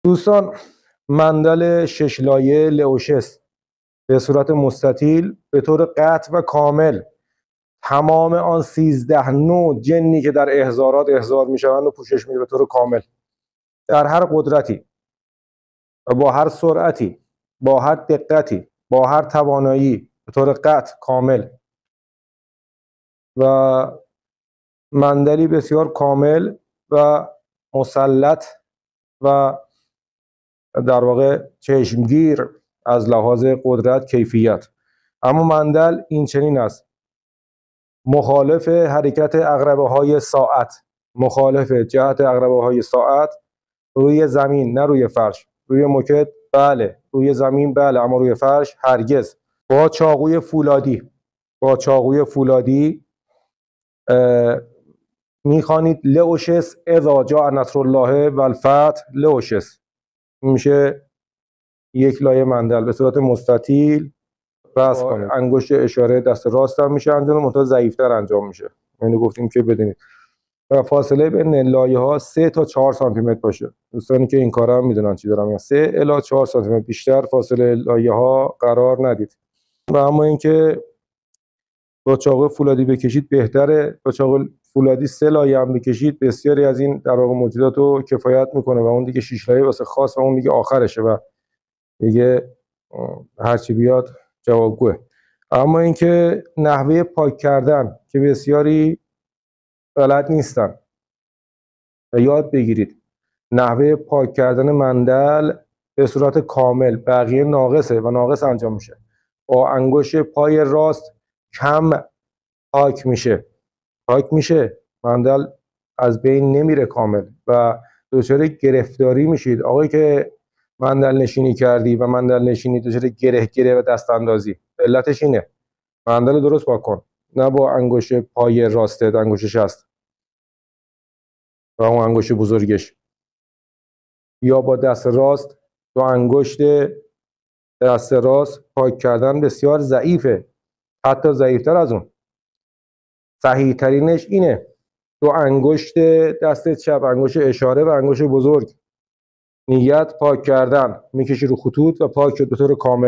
دوستان، مندل 6 لایه لئوشس به صورت مستطیل به طور قطع و کامل تمام آن 13 نوع جنی که در احضارات احضار میشوند و پوشش میده به طور کامل، در هر قدرتی و با هر سرعتی، با هر دقتی، با هر توانایی، به طور قطع کامل و مندلی بسیار کامل و مسلط و در واقع چشمگیر از لحاظ قدرت کیفیت. اما مندل این چنین است: مخالف حرکت عقربه‌های ساعت، مخالف جهت عقربه‌های ساعت روی زمین، نه روی فرش. روی موکت بله، روی زمین بله، اما روی فرش هرگز. با چاقوی فولادی میخوانید لئوشس اذا جاء نصر الله و الفتح لئوشس. میشه یک لایه مندل به صورت مستطیل رسم کنید. انگشت اشاره دست راست هم میشه انجام، منتها ضعیف‌تر انجام میشه. اینو گفتیم که بدونید. و فاصله بین لایه ها 3 تا 4 سانتی متر باشه. دوستانی که این کارا هم میدونن چی دارم میگم. 3 الی 4 سانتی متر بیشتر فاصله لایه ها قرار ندید. و اما اینکه با چاقو فولادی بکشید بهتره. با چاقو فولادی 3 لایه هم بکشید بسیاری از این در واقع موجودات رو کفایت میکنه و اون دیگه 6 لایه واسه خاص و اون دیگه آخرشه و دیگه هرچی بیاد جوابگوه. اما اینکه نحوه پاک کردن که بسیاری بلد نیستن و یاد بگیرید. نحوه پاک کردن مندل به صورت کامل، بقیه ناقصه و ناقص انجام میشه. با انگشت پای راست کم پاک میشه، مندل از بین نمیره کامل و دچار گرفتاری میشید. آقایی که مندل نشینی کردی و مندل نشینی دچار گره و دست اندازی، علتش اینه. مندل درست پاک کن، نه با انگشت پای راستت، انگشت شست و اون انگشت بزرگش، یا با دست راست. دو انگشت دست راست پاک کردن بسیار ضعیفه، حتی ضعیفتر از اون. صحیح ترینش اینه: دو انگشت دست چپ، انگشت اشاره و انگشت بزرگ، نیت پاک کردن، میکشی رو خطوط و پاک شد به طور کامل.